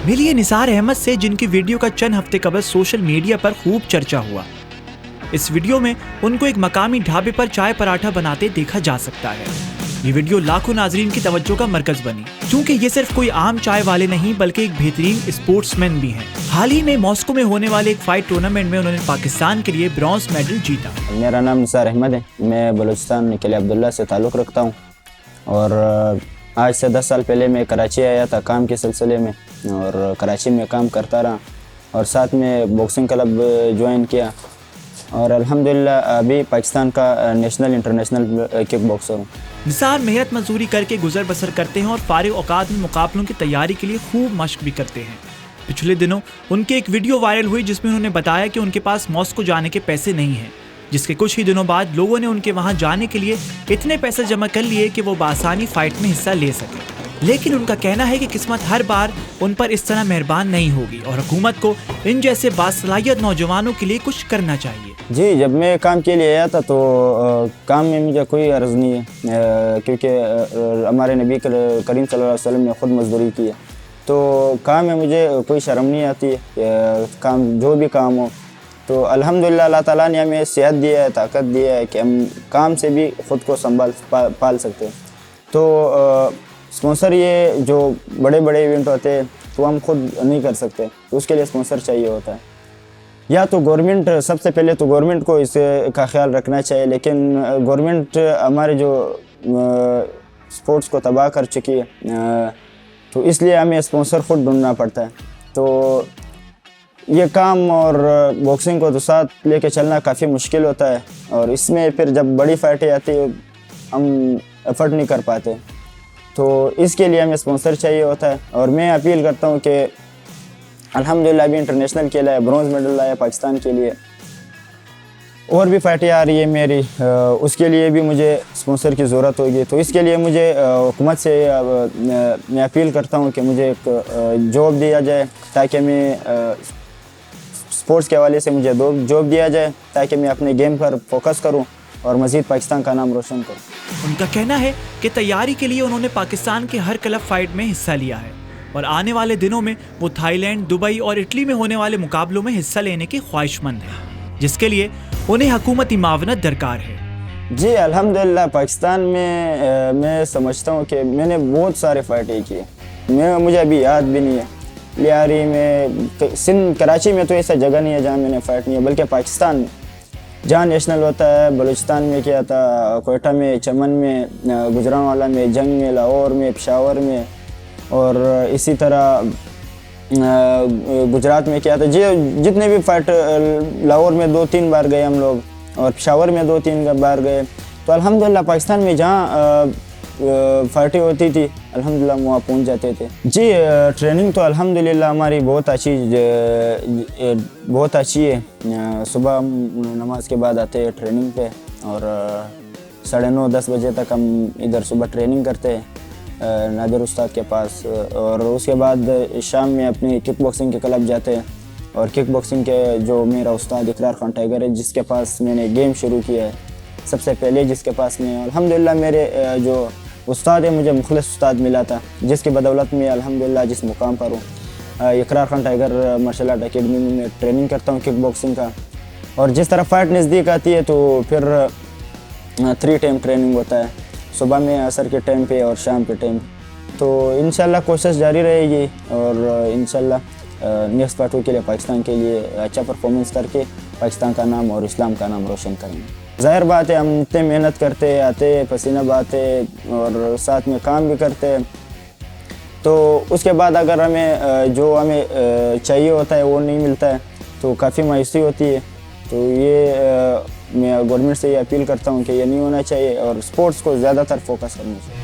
मिली है निसार अहमद से, जिनकी वीडियो का चंद हफ्ते कबल सोशल मीडिया पर खूब चर्चा हुआ। इस वीडियो में उनको एक मकामी ढाबे पर चाय पराठा बनाते देखा जा सकता है। ये वीडियो लाखों नाजरीन की तवज्जो का मरकज बनी, क्योंकि ये सिर्फ कोई आम चाय वाले नहीं बल्कि एक बेहतरीन स्पोर्ट्समैन भी हैं। हाल ही में मॉस्को में होने वाले एक फाइट टूर्नामेंट में उन्होंने पाकिस्तान के लिए ब्रॉन्ज मेडल जीता। मेरा नाम निसार अहमद है, मैं बलूचिस्तान किले अब्दुल्ला से ताल्लुक़ रखता हूँ और आज से 10 साल पहले मैं कराची आया था काम के सिलसिले में और कराची में काम करता रहा और साथ में बॉक्सिंग क्लब ज्वाइन किया और अल्हम्दुलिल्लाह अभी पाकिस्तान का नेशनल इंटरनेशनल किक बॉक्सर हूँ। निसार मेहनत मजदूरी करके गुजर बसर करते हैं और फारिग औकात में मुकाबलों की तैयारी के लिए खूब मशक भी करते हैं। पिछले दिनों उनकी एक वीडियो वायरल हुई जिसमें उन्होंने बताया कि उनके पास मॉस्को जाने के पैसे नहीं हैं, जिसके कुछ ही दिनों बाद लोगों ने उनके वहां जाने के लिए इतने पैसे जमा कर लिए कि वो बासानी फाइट में हिस्सा ले सके। लेकिन उनका कहना है कि किस्मत हर बार उन पर इस तरह मेहरबान नहीं होगी और हुकूमत को इन जैसे बासलाहियत नौजवानों के लिए कुछ करना चाहिए। जी, जब मैं काम के लिए आया था तो काम में मुझे कोई अर्ज़ नहीं है क्योंकि हमारे नबी करीम सल्लल्लाहु अलैहि वसल्लम ने ख़ुद मजदूरी की है, तो काम में मुझे कोई शर्म नहीं आती है। काम जो भी काम हो तो अल्हम्दुलिल्लाह अल्लाह ताला ने हमें सेहत दिया है, ताकत दिया है कि हम काम से भी ख़ुद को पाल सकते हैं। तो स्पॉन्सर ये जो बड़े बड़े इवेंट होते हैं तो हम खुद नहीं कर सकते, तो उसके लिए स्पॉन्सर चाहिए होता है। या तो गवर्नमेंट, सबसे पहले तो गवर्नमेंट को इसका ख्याल रखना चाहिए, लेकिन गवर्नमेंट हमारे जो स्पोर्ट्स को तबाह कर चुकी है तो इसलिए हमें स्पॉन्सर खुद ढूंढना पड़ता है। तो ये काम और बॉक्सिंग को तो साथ लेके चलना काफ़ी मुश्किल होता है और इसमें फिर जब बड़ी फाइटें आती है हम एफर्ट नहीं कर पाते, तो इसके लिए हमें स्पॉन्सर चाहिए होता है। और मैं अपील करता हूँ कि अल्हम्दुलिल्लाह अभी इंटरनेशनल खेला है, ब्रॉन्ज मेडल लाया पाकिस्तान के लिए, और भी फाइटें आ रही है मेरी, उसके लिए भी मुझे स्पॉन्सर की ज़रूरत होगी। तो इसके लिए मुझे हुकूमत से मैं अपील करता हूँ कि मुझे एक जॉब दिया जाए ताकि मैं स्पोर्ट्स के हवाले से मुझे जॉब दिया जाए ताकि मैं अपने गेम पर फोकस करूँ और मज़ीद पाकिस्तान का नाम रोशन करूँ। उनका कहना है कि तैयारी के लिए उन्होंने पाकिस्तान के हर क्लब फाइट में हिस्सा लिया है और आने वाले दिनों में वो थाईलैंड, दुबई और इटली में होने वाले मुकाबलों में हिस्सा लेने के ख्वाहिशमंद हैं, जिसके लिए उन्हें हुकूमती मावनत दरकार है। जी अल्हम्दुलिल्लाह पाकिस्तान में मैं समझता हूँ कि मैंने बहुत सारे फाइटें की, मुझे अभी याद भी नहीं है। लियारी में, सिंध, कराची में तो ऐसा जगह नहीं है जहाँ मैंने फ़ाइट नहीं है, बल्कि पाकिस्तान में जहाँ नेशनल होता है, बलूचिस्तान में किया था, कोयटा में, चमन में, गुजरांवाला में, जंग में, लाहौर में, पेशावर में और इसी तरह गुजरात में किया था। जितने भी फाइट, लाहौर में 2-3 बार गए हम लोग और पेशावर में 2-3 बार गए। तो अल्हम्दुलिल्लाह पाकिस्तान में जहाँ फाइटें होती थी अल्हम्दुलिल्लाह वहाँ पहुँच जाते थे। जी ट्रेनिंग तो अल्हम्दुलिल्लाह हमारी बहुत अच्छी है। सुबह नमाज के बाद आते हैं ट्रेनिंग पे और 9:30-10 बजे तक हम इधर सुबह ट्रेनिंग करते हैं नादिर उस्ताद के पास और उसके बाद शाम में अपनी किक बॉक्सिंग के क्लब जाते हैं और किक बॉक्सिंग के जो मेरा उस्ताद इकरार खान टाइगर है, जिसके पास मैंने गेम शुरू किया है सबसे पहले, जिसके पास में अल्हम्दुलिल्लाह मेरे जो उस्ताद है, मुझे मुखलिस उस्ताद मिला था, जिसकी बदौलत में अल्हम्दुलिल्लाह जिस मुकाम पर हूँ। Iqrar Khan tiger martial art academy में मैं ट्रेनिंग करता हूँ किक बॉक्सिंग का और जिस तरह फाइट नज़दीक आती है तो फिर 3 टाइम ट्रेनिंग होता है, सुबह में, असर के टाइम पे और शाम के टाइम। तो इंशाल्लाह कोशिश जारी रहेगी और इंशाल्लाह नेक्स्ट पार्ट 2 के लिए पाकिस्तान के लिए अच्छा परफॉर्मेंस करके पाकिस्तान का नाम और इस्लाम का नाम रोशन करेंगे। ज़ाहिर बात है हम इतने मेहनत करते आते, पसीना बहाते और साथ में काम भी करते, तो उसके बाद अगर हमें जो हमें चाहिए होता है वो नहीं मिलता है तो काफ़ी मायूसी होती है। तो ये मैं गवर्नमेंट से ये अपील करता हूँ कि ये नहीं होना चाहिए और स्पोर्ट्स को ज़्यादातर फोकस करना चाहिए।